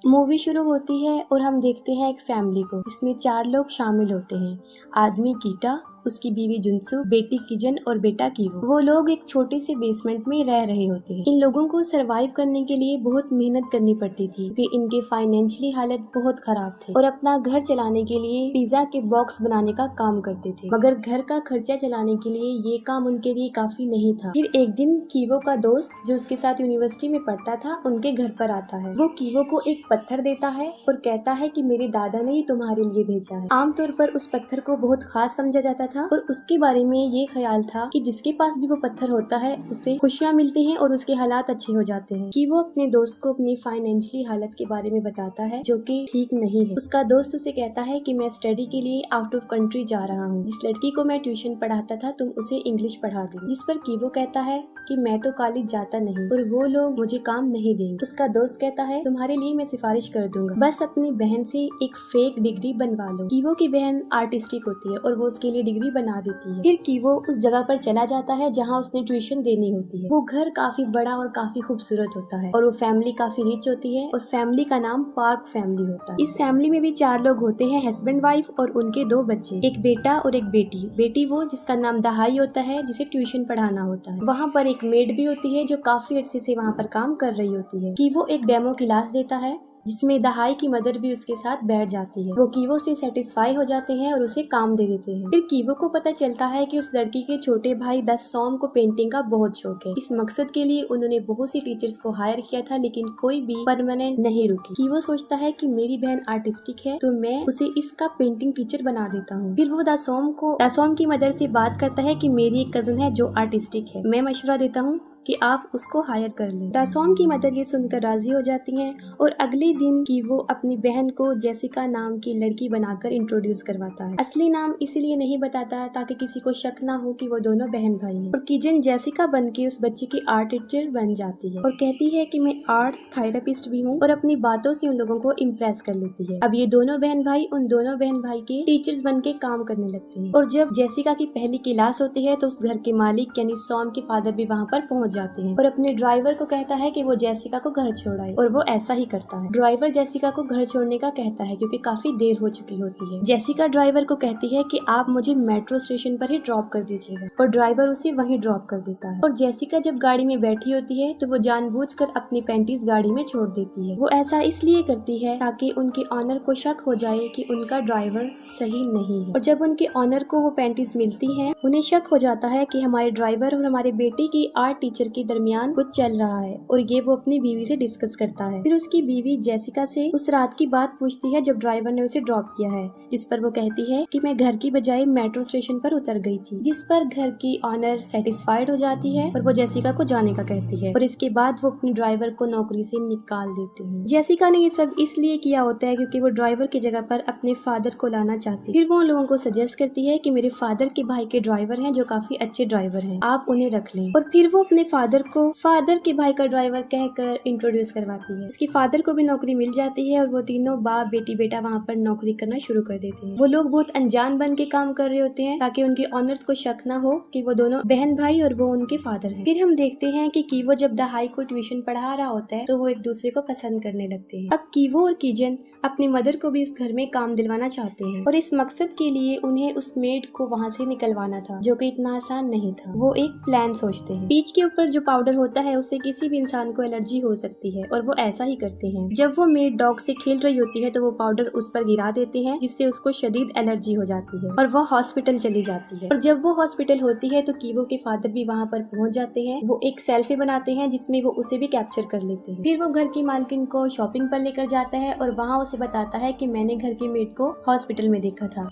Movie शुरू होती है और हम देखते हैं एक फैमिली को जिसमें 4 लोग शामिल होते हैं। आदमी कीटा, उसकी बीवी जुनसू, बेटी किजन और बेटा कीवो। वो लोग एक छोटे से बेसमेंट में रह रहे होते हैं। इन लोगों को सरवाइव करने के लिए बहुत मेहनत करनी पड़ती थी क्योंकि इनके फाइनेंशियली हालत बहुत खराब थे और अपना घर चलाने के लिए पिज्जा के बॉक्स बनाने का काम करते थे, मगर घर का खर्चा चलाने के लिए ये काम उनके लिए काफी नहीं था। फिर एक दिन कीवो का दोस्त जो उसके साथ यूनिवर्सिटी में पढ़ता था उनके घर पर आता है। वो कीवो को एक पत्थर देता है और कहता है कि मेरे दादा ने ही तुम्हारे लिए भेजा है। आमतौर पर उस पत्थर को बहुत खास समझा जाता था और उसके बारे में ये ख्याल था कि जिसके पास भी वो पत्थर होता है उसे खुशियाँ मिलती हैं और उसके हालात अच्छे हो जाते हैं। कि वो अपने दोस्त को अपनी फाइनेंशियली हालत के बारे में बताता है जो कि ठीक नहीं है। उसका दोस्त उसे कहता है कि मैं स्टडी के लिए आउट ऑफ कंट्री जा रहा हूँ। जिस लड़की को मैं ट्यूशन पढ़ाता था तुम उसे इंग्लिश पढ़ा दे। जिस पर कीवो कहता है कि मैं तो कॉलेज जाता नहीं और वो लोग मुझे काम नहीं देंगे। उसका दोस्त कहता है तुम्हारे लिए मैं सिफारिश कर दूंगा, बस अपनी बहन से एक फेक डिग्री बनवा लो। कीवो की बहन आर्टिस्टिक होती है और वो उसके लिए डिग्री बना देती है। फिर कीवो उस जगह पर चला जाता है जहाँ उसने ट्यूशन देनी होती है। वो घर काफी बड़ा और काफी खूबसूरत होता है और वो फैमिली काफी रिच होती है और फैमिली का नाम पार्क फैमिली होता है। इस फैमिली में भी 4 लोग होते हैं, हस्बैंड वाइफ और उनके 2 बच्चे, एक बेटा और एक बेटी। बेटी वो जिसका नाम दहाई होता है जिसे ट्यूशन पढ़ाना होता है। वहाँ पर एक मेड भी होती है जो काफी अरसे से वहाँ पर काम कर रही होती है। कि वो एक डेमो क्लास देता है जिसमें दहाई की मदर भी उसके साथ बैठ जाती है। वो कीवो से सेटिस्फाई हो जाते हैं और उसे काम दे देते हैं। फिर कीवो को पता चलता है कि उस लड़की के छोटे भाई दासोम को पेंटिंग का बहुत शौक है। इस मकसद के लिए उन्होंने बहुत सी टीचर्स को हायर किया था लेकिन कोई भी परमानेंट नहीं रुकी। कीवो सोचता है कि मेरी बहन आर्टिस्टिक है तो मैं उसे इसका पेंटिंग टीचर बना देता हूँ। फिर वो दासोम की मदर से बात करता है कि मेरी एक कजन है जो आर्टिस्टिक है, मैं मशवरा देता हूँ कि आप उसको हायर कर लें। दासोम की मदर ये सुनकर राजी हो जाती हैं और अगले दिन की वो अपनी बहन को जेसिका नाम की लड़की बनाकर इंट्रोड्यूस करवाता है। असली नाम इसीलिए नहीं बताता ताकि किसी को शक ना हो कि वो दोनों बहन भाई हैं। और किजन जेसिका बन के उस बच्चे की आर्ट टीचर बन जाती है और कहती है कि मैं आर्ट थेरेपिस्ट भी हूँ और अपनी बातों से उन लोगों को इम्प्रेस कर लेती है। अब ये दोनों बहन भाई उन दोनों बहन भाई के टीचर्स बन के काम करने लगते हैं। और जब जेसिका की पहली क्लास होती है तो उस घर के मालिक यानी सॉम के फादर भी वहाँ पर पहुँच जाते हैं और अपने ड्राइवर को कहता है कि वो जेसिका को घर छोड़ाए और वो ऐसा ही करता है। ड्राइवर जेसिका को घर छोड़ने का कहता है क्योंकि काफी देर हो चुकी होती है। जेसिका ड्राइवर को कहती है कि आप मुझे मेट्रो स्टेशन पर ही ड्रॉप कर दीजिएगा और ड्राइवर उसे वहीं ड्रॉप कर देता है। और जेसिका जब गाड़ी में बैठी होती है तो वो जानबूझकर अपनी पैंटीज गाड़ी में छोड़ देती है। वो ऐसा इसलिए करती है ताकि उनके ऑनर को शक हो जाए कि उनका ड्राइवर सही नहीं है। और जब उनके ऑनर को वो पैंटीज मिलती है उन्हें शक हो जाता है कि हमारे ड्राइवर और हमारे बेटे की आर्ट टीचर के दरमियान कुछ चल रहा है और ये वो अपनी बीवी से डिस्कस करता है। फिर उसकी बीवी जेसिका से उस रात की बात पूछती है जब ड्राइवर ने उसे ड्रॉप किया है, जिस पर वो कहती है कि मैं घर की बजाय मेट्रो स्टेशन पर उतर गई थी। जिस पर घर की ऑनर सेटिस्फाइड हो जाती है और वो जेसिका को जाने का कहती है और इसके बाद वो अपने ड्राइवर को नौकरी से निकाल देती है। जेसिका ने ये सब इसलिए किया होता है क्योंकि वो ड्राइवर की जगह पर अपने फादर को लाना चाहती है। फिर वो उन लोगों को सजेस्ट करती है कि मेरे फादर के भाई के ड्राइवर हैं जो काफी अच्छे ड्राइवर हैं, आप उन्हें रख लें। और फिर वो अपने फादर के भाई का ड्राइवर कहकर इंट्रोड्यूस करवाती है। इसके फादर को भी नौकरी मिल जाती है और वो तीनों बाप बेटी बेटा वहाँ पर नौकरी करना शुरू कर देते हैं। वो लोग बहुत अनजान बन के काम कर रहे होते हैं ताकि उनके ऑनर्स को शक ना हो कि वो दोनों बहन भाई और वो उनके फादर हैं। फिर हम देखते हैं कि कीवो जब दहाई को ट्यूशन पढ़ा रहा होता है तो वो एक दूसरे को पसंद करने लगते हैं। अब कीवो और किजन अपनी मदर को भी उस घर में काम दिलवाना चाहते हैं और इस मकसद के लिए उन्हें उस मेड को वहाँ से निकलवाना था जो कि इतना आसान नहीं था। वो एक प्लान सोचते हैं। पीच के ऊपर जो पाउडर होता है उससे किसी भी इंसान को एलर्जी हो सकती है और वो ऐसा ही करते हैं। जब वो मेड डॉग से खेल रही होती है तो वो पाउडर उस पर गिरा देते हैं जिससे उसको शदीद एलर्जी हो जाती है और वो हॉस्पिटल चली जाती है। और जब वो हॉस्पिटल होती है तो कीवो के फादर भी वहाँ पर पहुँच जाते हैं। वो एक सेल्फी बनाते हैं जिसमें वो उसे भी कैप्चर कर लेते हैं। फिर वो घर की मालकिन को शॉपिंग पर लेकर जाता है और वहाँ उसे बताता है कि मैंने घर की मेड को हॉस्पिटल में देखा था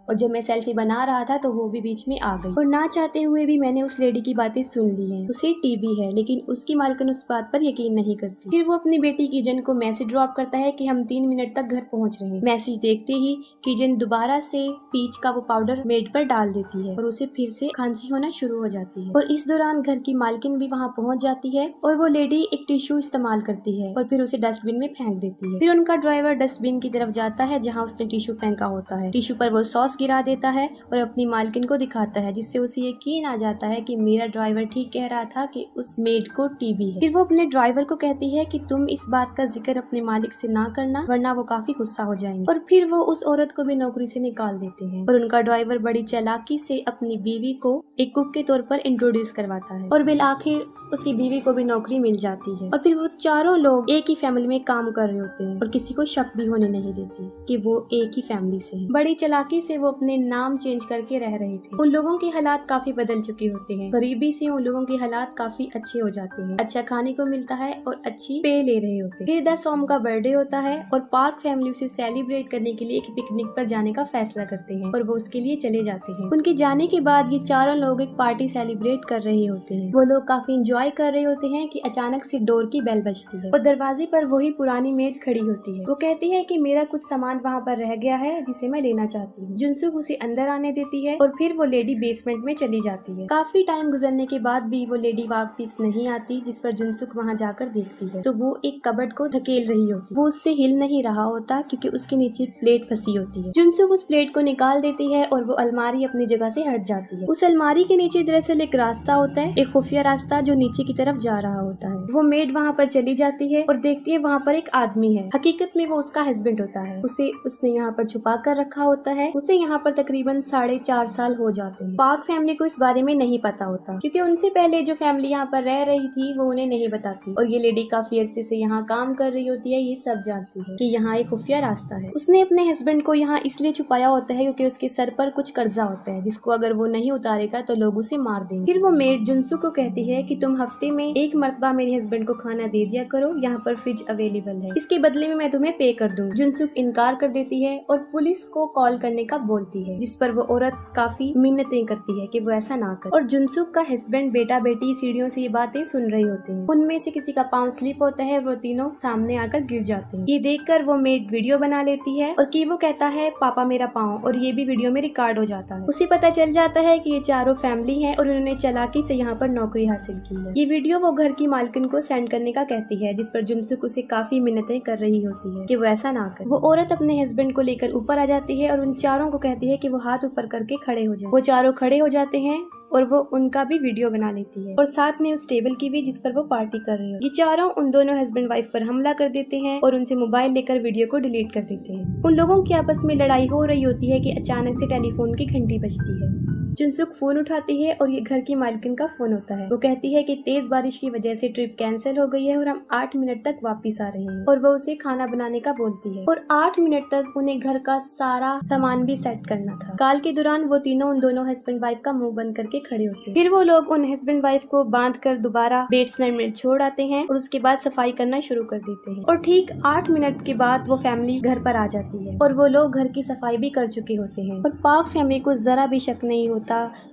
और जब मैं सेल्फी बना रहा था तो वो भी बीच में आ गई और ना चाहते हुए भी मैंने उस लेडी की बातें सुन ली हैं। उसे टीबी है लेकिन उसकी मालकिन उस बात पर यकीन नहीं करती। फिर वो अपनी बेटी किजन को मैसेज ड्रॉप करता है कि हम 3 मिनट तक घर पहुंच रहे हैं। मैसेज देखते ही किजन दोबारा से पीच का वो पाउडर मेड पर डाल देती है और उसे फिर से खांसी होना शुरू हो जाती है। और इस दौरान घर की मालकिन भी वहाँ पहुँच जाती है और वो लेडी एक टिश्यू इस्तेमाल करती है और फिर उसे डस्टबिन में फेंक देती है। फिर उनका ड्राइवर डस्टबिन की तरफ जाता है जहाँ उसने टिश्यू फेंका होता है। टिश्यू पर वो सॉस गिरा देता है और अपनी मालकिन को दिखाता है, जिससे उसे यकीन आ जाता है कि मेरा ड्राइवर ठीक कह रहा था कि उस मेड को टीबी है। फिर वो अपने ड्राइवर को कहती है कि तुम इस बात का जिक्र अपने मालिक से ना करना, वरना वो काफी गुस्सा हो जाएंगे। और फिर वो उस औरत को भी नौकरी से निकाल देते हैं और उनका ड्राइवर बड़ी चालाकी से अपनी बीवी को एक कुक के तौर पर इंट्रोड्यूस करवाता है और बिल आखिर उसकी बीवी को भी नौकरी मिल जाती है। और फिर वो चारों लोग एक ही फैमिली में काम कर रहे होते हैं और किसी को शक भी होने नहीं देती कि वो एक ही फैमिली से हैं। बड़ी चालाकी से वो अपने नाम चेंज करके रह रहे थे। उन लोगों के हालात काफी बदल चुके होते हैं। गरीबी से उन लोगों के हालात काफी अच्छे हो जाते हैं, अच्छा खाने को मिलता है और अच्छी पे ले रहे होते हैं। फिर द सॉम का बर्थडे होता है और पार्क फैमिली उसे सेलिब्रेट करने के लिए एक पिकनिक पर जाने का फैसला करते हैं और वो उसके लिए चले जाते हैं। उनके जाने के बाद ये चारों लोग एक पार्टी सेलिब्रेट कर रहे होते हैं। वो लोग काफी इंजॉय कर रहे होते हैं कि अचानक से डोर की बेल बजती है और दरवाजे पर वही पुरानी मेड खड़ी होती है। वो कहती है कि मेरा कुछ सामान वहाँ पर रह गया है जिसे मैं लेना चाहती हूँ। जुनसुक उसे अंदर आने देती है और फिर वो लेडी बेसमेंट में चली जाती है। काफी टाइम गुजरने के बाद भी वो लेडी वापस नहीं आती, जिस पर जुनसुक वहाँ जाकर देखती है तो वो एक कबर्ड को धकेल रही होती है। वो उससे हिल नहीं रहा होता क्योंकि उसके नीचे एक प्लेट फंसी होती है। जुनसुक उस प्लेट को निकाल देती है और वो अलमारी अपनी जगह से हट जाती है। उस अलमारी के नीचे दरअसल एक रास्ता होता है, एक खुफिया रास्ता जो नीचे की तरफ जा रहा होता है। वो मेड वहाँ पर चली जाती है और देखती है वहाँ पर एक आदमी है। हकीकत में वो उसका हस्बैंड होता है। उसने यहाँ पर छुपा कर रखा होता है। उसे यहाँ पर तकरीबन 4.5 साल हो जाते हैं। पार्क फैमिली को इस बारे में नहीं पता होता क्योंकि उनसे पहले जो फैमिली यहाँ पर रह रही थी वो उन्हें नहीं बताती और ये लेडी काफी अरसे से यहाँ काम कर रही होती है। ये सब जानती है कि यहाँ एक खुफिया रास्ता है। उसने अपने हस्बैंड को यहाँ इसलिए छुपाया होता है क्योंकि उसके सर पर कुछ कर्जा होता है जिसको अगर वो नहीं उतारेगा तो लोग उसे मार देंगे। फिर वो मेड जुनसुक को कहती है कि तुम हफ्ते में एक मरतबा मेरे हस्बैंड को खाना दे दिया करो, यहाँ पर फ्रिज अवेलेबल है, इसके बदले में मैं तुम्हें पे कर दूँ। जुनसुक इनकार कर देती है और पुलिस को कॉल करने का बोलती है, जिस पर वो औरत काफी मिन्नतें करती है कि वो ऐसा ना करे। और जुनसुक का हस्बैंड बेटा बेटी सीढ़ियों से ये बातें सुन रहे होते हैं। उनमें से किसी का पाँव स्लिप होता है, वो तीनों सामने आकर गिर जाते हैं। ये देखकर वो मेड वीडियो बना लेती है और कि वो कहता है पापा मेरा पाँव, और ये भी वीडियो में रिकॉर्ड हो जाता है। उसे पता चल जाता है कि ये चारों फैमिली है और उन्होंने चालाकी से यहाँ पर नौकरी हासिल की है। ये वीडियो वो घर की मालकिन को सेंड करने का कहती है, जिस पर जुनसुक उसे काफी मिन्नतें कर रही होती है कि वो ऐसा ना करे। वो औरत अपने हस्बैंड को लेकर ऊपर आ जाती है और उन चारों को कहती है कि वो हाथ ऊपर करके खड़े हो जाए। वो चारों खड़े हो जाते हैं और वो उनका भी वीडियो बना लेती है और साथ में उस टेबल की भी जिस पर वो पार्टी कर रही है। ये चारों उन दोनों हस्बैंड वाइफ पर हमला कर देते हैं और उनसे मोबाइल लेकर वीडियो को डिलीट कर देते हैं। उन लोगों की आपस में लड़ाई हो रही होती है कि अचानक से टेलीफोन की घंटी बजती है। जुनसुक फोन उठाती है और ये घर की मालकिन का फोन होता है। वो कहती है कि तेज बारिश की वजह से ट्रिप कैंसिल हो गई है और हम 8 मिनट तक वापस आ रहे हैं, और वो उसे खाना बनाने का बोलती है और 8 मिनट तक उन्हें घर का सारा सामान भी सेट करना था। कॉल के दौरान वो तीनों उन दोनों हस्बैंड वाइफ का मुंह बंद करके खड़े होते हैं। फिर वो लोग उन हस्बैंड वाइफ को बांध कर दोबारा बेसमेंट में छोड़ आते हैं और उसके बाद सफाई करना शुरू कर देते हैं। और ठीक 8 मिनट के बाद वो फैमिली घर पर आ जाती है और वो लोग घर की सफाई भी कर चुके होते हैं और पार्क फैमिली को जरा भी शक नहीं होता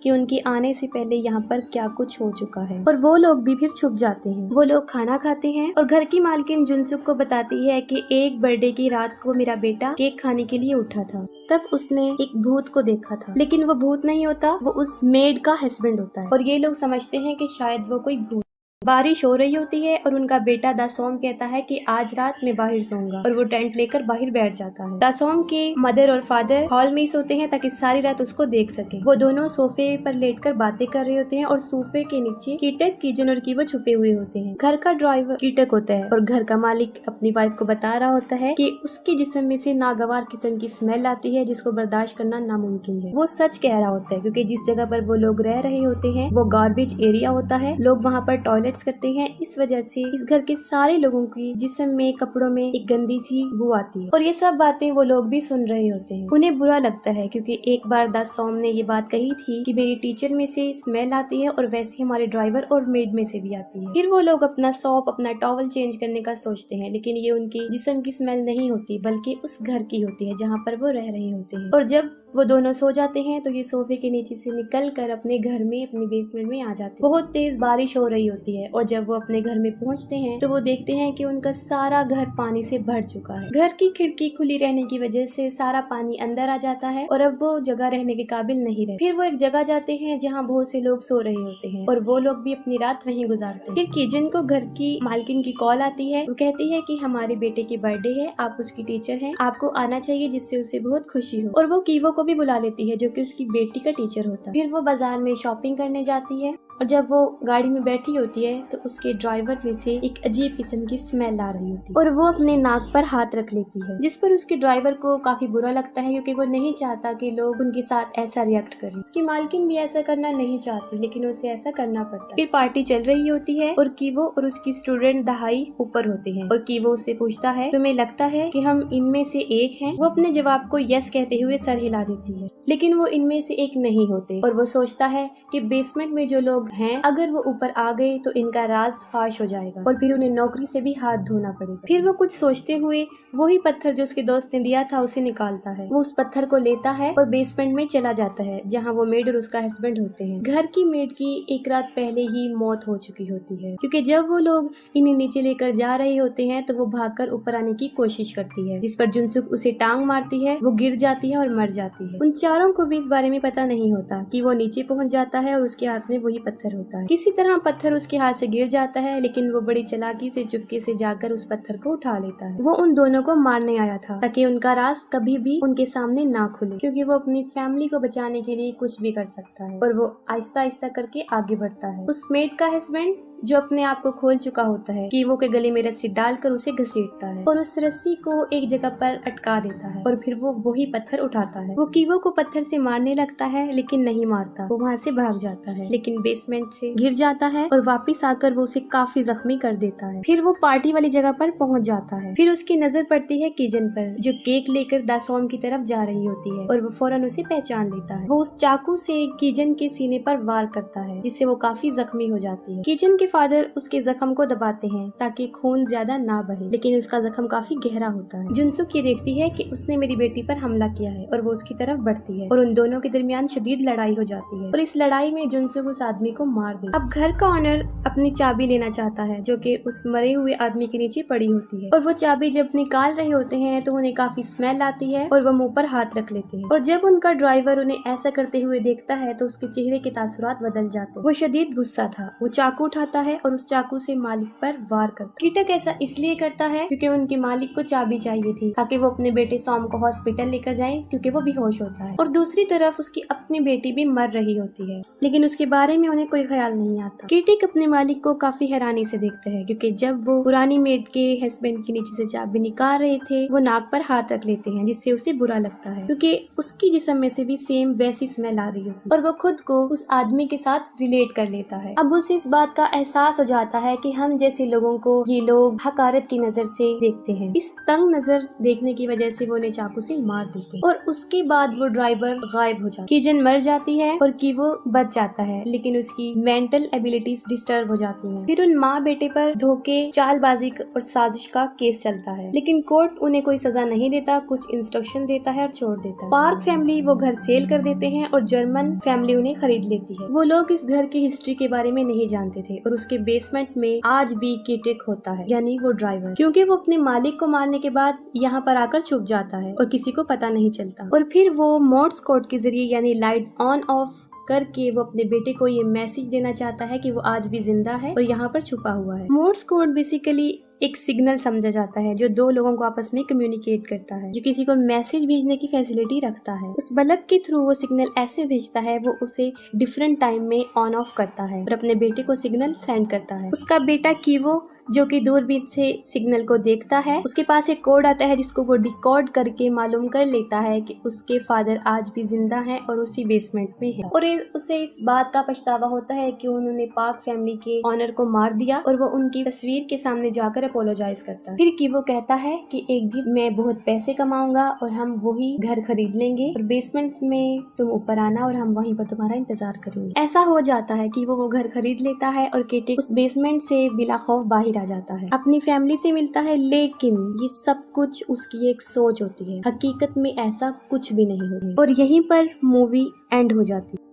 कि उनके आने से पहले यहाँ पर क्या कुछ हो चुका है, और वो लोग भी फिर छुप जाते हैं। वो लोग खाना खाते हैं और घर की मालकिन जुनसुक को बताती है कि एक बर्थडे की रात को मेरा बेटा केक खाने के लिए उठा था, तब उसने एक भूत को देखा था, लेकिन वो भूत नहीं होता, वो उस मेड का हस्बैंड होता है। और ये लोग समझते हैं कि शायद वो कोई भूत। बारिश हो रही होती है और उनका बेटा दासोम कहता है कि आज रात मैं बाहर सोऊंगा, और वो टेंट लेकर बाहर बैठ जाता है। दासोम के मदर और फादर हॉल में ही सोते हैं ताकि सारी रात उसको देख सके। वो दोनों सोफे पर लेटकर बातें कर रहे होते हैं और सोफे के नीचे कीटक, किजन और कीवो छुपे हुए होते हैं। घर का ड्राइवर कीटक होता है और घर का मालिक अपनी वाइफ को बता रहा होता है कि उसके जिस्म में से नागवार किस्म की स्मेल आती है जिसको बर्दाश्त करना नामुमकिन है। वो सच कह रहा होता है क्योंकि जिस जगह पर वो लोग रह रहे होते हैं वो गार्बेज एरिया होता है। लोग वहाँ पर टॉयलेट करते हैं, इस वजह से इस घर के सारे लोगों की जिस्म में, कपड़ों में एक गंदी सी बू आती है। और ये सब बातें वो लोग भी सुन रहे होते हैं। उन्हें बुरा लगता है क्योंकि एक बार दासोम ने ये बात कही थी कि मेरी टीचर में से स्मेल आती है और वैसे हमारे ड्राइवर और मेड में से भी आती है। फिर वो लोग अपना सॉप, अपना टॉवल चेंज करने का सोचते हैं, लेकिन ये उनकी जिस्म की स्मेल नहीं होती बल्कि उस घर की होती है जहाँ पर वो रह रहे होते हैं। और जब वो दोनों सो जाते हैं तो ये सोफे के नीचे से निकल कर अपने घर में, अपने बेसमेंट में आ जाते हैं। बहुत तेज बारिश हो रही होती है और जब वो अपने घर में पहुंचते हैं तो वो देखते हैं कि उनका सारा घर पानी से भर चुका है। घर की खिड़की खुली रहने की वजह से सारा पानी अंदर आ जाता है और अब वो जगह रहने के काबिल नहीं रहे। फिर वो एक जगह जाते हैं जहाँ बहुत से लोग सो रहे होते हैं और वो लोग भी अपनी रात वहीं गुजारते हैं। फिर किजन को घर की मालकिन की कॉल आती है। वो कहती है कि हमारे बेटे की बर्थडे है, आप उसकी टीचर हैं, आपको आना चाहिए जिससे उसे बहुत खुशी हो। और वो कीवो को भी बुला लेती है जो कि उसकी बेटी का टीचर होता है। फिर वो बाजार में शॉपिंग करने जाती है और जब वो गाड़ी में बैठी होती है तो उसके ड्राइवर में से एक अजीब किस्म की स्मेल आ रही होती है और वो अपने नाक पर हाथ रख लेती है, जिस पर उसके ड्राइवर को काफी बुरा लगता है क्योंकि वो नहीं चाहता कि लोग उनके साथ ऐसा रिएक्ट करें। उसकी मालकिन भी ऐसा करना नहीं चाहती लेकिन उसे ऐसा करना पड़ता है। फिर पार्टी चल रही होती है और कीवो और उसकी स्टूडेंट दहाई ऊपर होते हैं और कीवो उससे पूछता है, तुम्हें लगता है कि हम इनमें से एक हैं? वो अपने जवाब को यस कहते हुए सर हिला देती है, लेकिन वो इनमें से एक नहीं होते और वो सोचता है कि बेसमेंट में जो लोग हैं अगर वो ऊपर आ गए तो इनका राज फाश हो जाएगा और फिर उन्हें नौकरी से भी हाथ धोना पड़ेगा। फिर वो कुछ सोचते हुए वही पत्थर जो उसके दोस्त ने दिया था उसे निकालता है। वो उस पत्थर को लेता है और बेसमेंट में चला जाता है जहाँ वो मेड और उसका हस्बैंड होते हैं। घर की मेड की एक रात पहले ही मौत हो चुकी होती है क्योंकि जब वो लोग इन्हें नीचे लेकर जा रहे होते हैं तो वो भागकर ऊपर आने की कोशिश करती है, जिस पर जुनसुक उसे टांग मारती है। वो गिर जाती है और मर जाती है। उन चारों को भी इस बारे में पता नहीं होता कि वो नीचे पहुंच जाता है और उसके हाथ में वही पत्थर होता है। किसी तरह पत्थर उसके हाथ से गिर जाता है लेकिन वो बड़ी चालाकी से चुपके से जाकर उस पत्थर को उठा लेता है। वो उन दोनों को मारने आया था ताकि उनका राज कभी भी उनके सामने ना खुले, क्योंकि वो अपनी फैमिली को बचाने के लिए कुछ भी कर सकता है। और वो आहिस्ता आहिस्ता करके आगे बढ़ता है। उस मेड का हस्बैंड जो अपने आप को खोल चुका होता है कीवो के गले में रस्सी डालकर उसे घसीटता है और उस रस्सी को एक जगह पर अटका देता है और फिर वो वही पत्थर उठाता है। वो कीवो को पत्थर से मारने लगता है लेकिन नहीं मारता। वो वहाँ से भाग जाता है लेकिन बेसमेंट से गिर जाता है और वापस आकर वो उसे काफी जख्मी कर देता है। फिर वो पार्टी वाली जगह पर पहुँच जाता है। फिर उसकी नजर पड़ती है किजन पर जो केक लेकर दासोम की तरफ जा रही होती है और वो फौरन उसे पहचान लेता है। वो उस चाकू से किजन के सीने पर वार करता है जिससे वो काफी जख्मी हो जाती है। किजन के फादर उसके जख्म को दबाते हैं ताकि खून ज्यादा ना बहे, लेकिन उसका जख्म काफी गहरा होता है। जुनसुक ये देखती है कि उसने मेरी बेटी पर हमला किया है और वो उसकी तरफ बढ़ती है और उन दोनों के दरमियान शदीद लड़ाई हो जाती है और इस लड़ाई में जुनसुक उस आदमी को मार दे। अब घर का ऑनर अपनी चाबी लेना चाहता है जो कि उस मरे हुए आदमी के नीचे पड़ी होती है और वो चाबी जब निकाल रहे होते हैं तो उन्हें काफी स्मेल आती है और वो मुंह पर हाथ रख लेते हैं और जब उनका ड्राइवर उन्हें ऐसा करते हुए देखता है तो उसके चेहरे के तासुरात बदल जाते हैं। वो शदीद गुस्सा था। वो चाकू उठाता है और उस चाकू से मालिक पर वार करता है। कीटक ऐसा इसलिए करता है क्योंकि उनके मालिक को चाबी चाहिए थी ताकि वो अपने बेटे सॉम को हॉस्पिटल लेकर जाए क्योंकि वो बेहोश होता है और दूसरी तरफ उसकी अपनी बेटी भी मर रही होती है लेकिन उसके बारे में उन्हें कोई ख्याल नहीं आता। कीटक अपने मालिक को काफी हैरानी से देखता है क्योंकि जब वो पुरानी मेड के हस्बैंड के नीचे से चाबी निकाल रहे थे वो नाक पर हाथ रख लेते हैं जिससे उसे बुरा लगता है क्योंकि उसकी जिस्म में से भी सेम वैसी स्मेल आ रही होती है और वो खुद को उस आदमी के साथ रिलेट कर लेता है। अब उसे इस बात का एहसास हो जाता है कि हम जैसे लोगों को ये लोग हकारत की नजर से देखते हैं। इस तंग नजर देखने की वजह से वो उन्हें चाकू से मार देते हैं और उसके बाद वो ड्राइवर गायब हो जाता है। किजन मर जाती है और कीवो बच जाता है लेकिन उसकी मेंटल एबिलिटीज डिस्टर्ब हो जाती हैं। फिर उन माँ बेटे पर धोखे, चालबाजी और साजिश का केस चलता है लेकिन कोर्ट उन्हें कोई सजा नहीं देता, कुछ इंस्ट्रक्शन देता है और छोड़ देता है। पार्क फैमिली वो घर सेल कर देते हैं और जर्मन फैमिली उन्हें खरीद लेती है। वो लोग इस घर की हिस्ट्री के बारे में नहीं जानते थे और उसके बेसमेंट में आज भी कीटक होता है यानी वो ड्राइवर, क्योंकि वो अपने मालिक को मारने के बाद यहाँ पर आकर छुप जाता है और किसी को पता नहीं चलता और फिर वो मोर्स कोड के जरिए यानी लाइट ऑन ऑफ करके वो अपने बेटे को ये मैसेज देना चाहता है कि वो आज भी जिंदा है और यहाँ पर छुपा हुआ है। मोर्स कोड बेसिकली एक सिग्नल समझा जाता है जो दो लोगों को आपस में कम्युनिकेट करता है, जो किसी को मैसेज भेजने की फैसिलिटी रखता है। उस बल्ब के थ्रू वो सिग्नल ऐसे भेजता है, वो उसे डिफरेंट टाइम में ऑन ऑफ करता है और अपने बेटे को सिग्नल सेंड करता है। उसका बेटा कीवो जो कि दूरबीन से सिग्नल को देखता है, उसके पास एक कोड आता है जिसको वो डिकोड करके मालूम कर लेता है कि उसके फादर आज भी जिंदा हैं और उसी बेसमेंट में है और उसे इस बात का पछतावा होता है कि उन्होंने पार्क फैमिली के ऑनर को मार दिया और वो उनकी तस्वीर के सामने जाकर अपोलोजाइज करता है। फिर कीवो कहता है कि एक दिन मैं बहुत पैसे कमाऊंगा और हम वही घर खरीद लेंगे और बेसमेंट में तुम ऊपर आना और हम वहीं पर तुम्हारा इंतजार करेंगे। ऐसा हो जाता है कि वो घर खरीद लेता है और कीटक उस बेसमेंट से बिला खौफ बाहर आ जाता है, अपनी फैमिली से मिलता है, लेकिन ये सब कुछ उसकी एक सोच होती है, हकीकत में ऐसा कुछ भी नहीं होता और यहीं पर मूवी एंड हो जाती है।